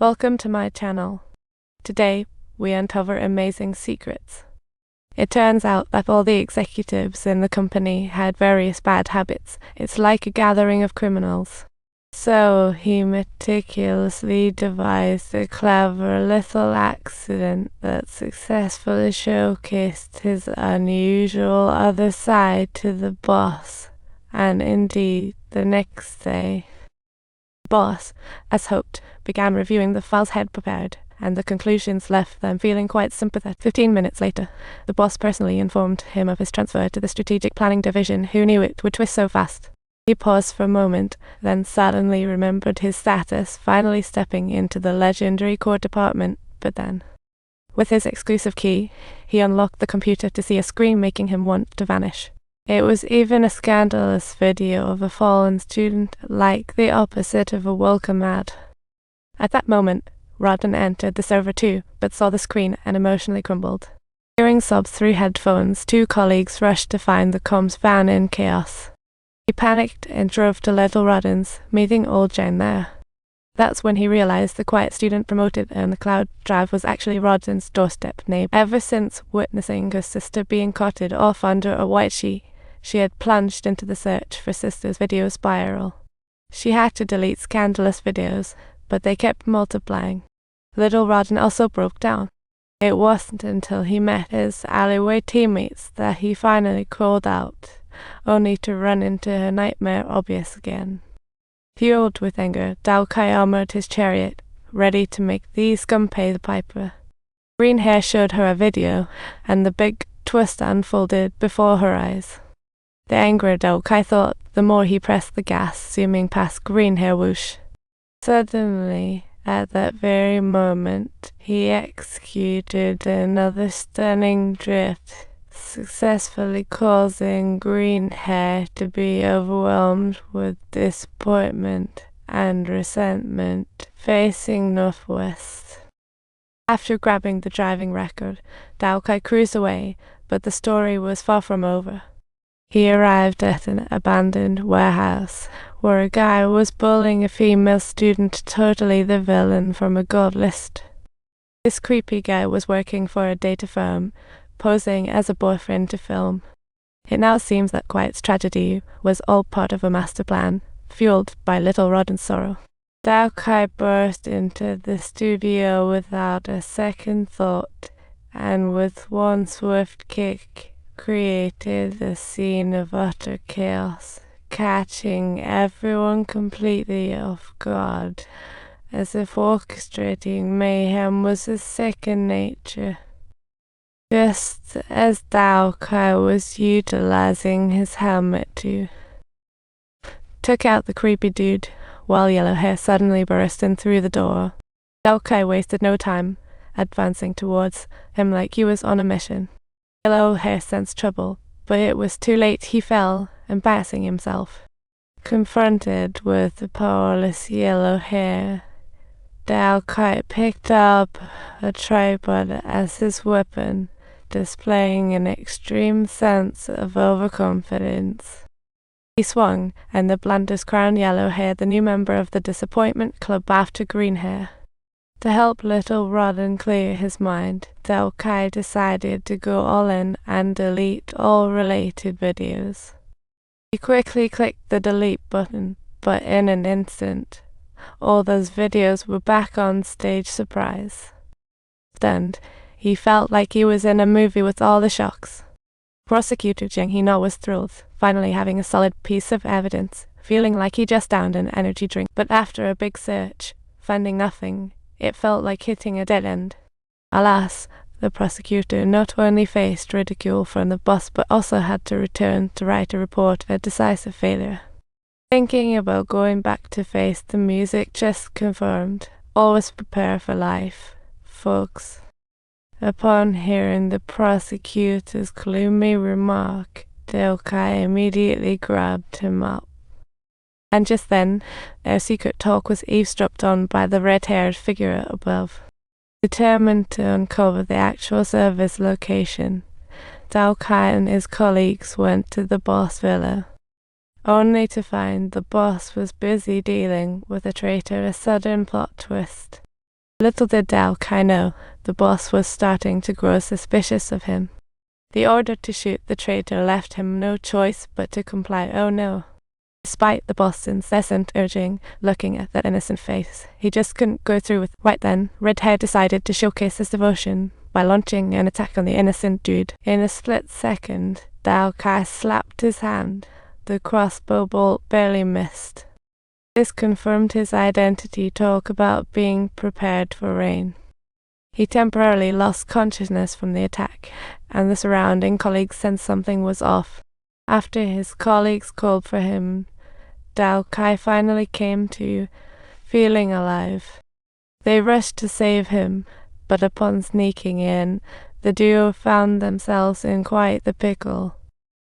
Welcome to my channel. Today, we uncover amazing secrets. It turns out that all the executives in the company had various bad habits. It's like a gathering of criminals. So he meticulously devised a clever little accident that successfully showcased his unusual other side to the boss. And indeed, the next day, the boss, as hoped, began reviewing the files he'd prepared, and the conclusions left them feeling quite sympathetic. 15 minutes later, the boss personally informed him of his transfer to the strategic planning division. Who knew it would twist so fast? He paused for a moment, then suddenly remembered his status, finally stepping into the legendary core department. But then, with his exclusive key, he unlocked the computer to see a screen making him want to vanish. It was even a scandalous video of a fallen student, like the opposite of a welcome ad. At that moment, Rodden entered the server too, but saw the screen and emotionally crumbled. Hearing sobs through headphones, two colleagues rushed to find the comms van in chaos. He panicked and drove to Little Rodden's, meeting old Jen there. That's when he realized the quiet student promoted in the cloud drive was actually Rodden's doorstep neighbor. Ever since witnessing her sister being carted off under a white sheet, she had plunged into the search for sister's video spiral. She had to delete scandalous videos, but they kept multiplying. Little Rodden also broke down. It wasn't until he met his alleyway teammates that he finally crawled out, only to run into her nightmare obvious again. Fueled with anger, Daoqi armored his chariot, ready to make the scum pay the piper. Green Hair showed her a video, and the big twist unfolded before her eyes. The angrier Daoqi thought, the more he pressed the gas, zooming past Green Hair whoosh. Suddenly, at that very moment, he executed another stunning drift, successfully causing Green Hair to be overwhelmed with disappointment and resentment, facing northwest. After grabbing the driving record, Daoqi cruised away, but the story was far from over. He arrived at an abandoned warehouse, where a guy was bullying a female student, totally the villain from a god list. This creepy guy was working for a data firm, posing as a boyfriend to film. It now seems that Quiet's tragedy was all part of a master plan, fueled by Little Rodden's sorrow. Daoqi burst into the studio without a second thought, and with one swift kick, created a scene of utter chaos, catching everyone completely off guard, as if orchestrating mayhem was his second nature. Just as Daoqi was utilizing his helmet to took out the creepy dude, while Yellow Hair suddenly burst in through the door. Daoqi wasted no time, advancing towards him like he was on a mission. Yellow Hair sensed trouble, but it was too late. He fell, embarrassing himself. Confronted with the powerless Yellow Hair, Daoqi picked up a tripod as his weapon, displaying an extreme sense of overconfidence. He swung, and the blandest crowned Yellow Hair, the new member of the Disappointment Club after Green Hair. To help Little Rodden clear his mind, Daoqi decided to go all in and delete all related videos. He quickly clicked the delete button, but in an instant, all those videos were back on stage. Surprise. Stunned, he felt like he was in a movie with all the shocks. Prosecutor Jing Hina was thrilled, finally having a solid piece of evidence, feeling like he just downed an energy drink. But after a big search, finding nothing, it felt like hitting a dead end. Alas, the prosecutor not only faced ridicule from the boss but also had to return to write a report, a decisive failure. Thinking about going back to face the music just confirmed, always prepare for life, folks. Upon hearing the prosecutor's gloomy remark, Daoqi immediately grabbed him up. And just then, their secret talk was eavesdropped on by the red-haired figure above. Determined to uncover the actual server's location, Daoqi and his colleagues went to the boss villa, only to find the boss was busy dealing with a traitor. A sudden plot twist. Little did Daoqi know, the boss was starting to grow suspicious of him. The order to shoot the traitor left him no choice but to comply. Oh no. Despite the boss's incessant urging, looking at that innocent face, he just couldn't go through with it. Right then, Redhair decided to showcase his devotion by launching an attack on the innocent dude. In a split second, Daoqi slapped his hand. The crossbow bolt barely missed. This confirmed his identity. Talk about being prepared for rain. He temporarily lost consciousness from the attack, and the surrounding colleagues sensed something was off. After his colleagues called for him, Daoqi finally came to, feeling alive. They rushed to save him, but upon sneaking in, the duo found themselves in quite the pickle.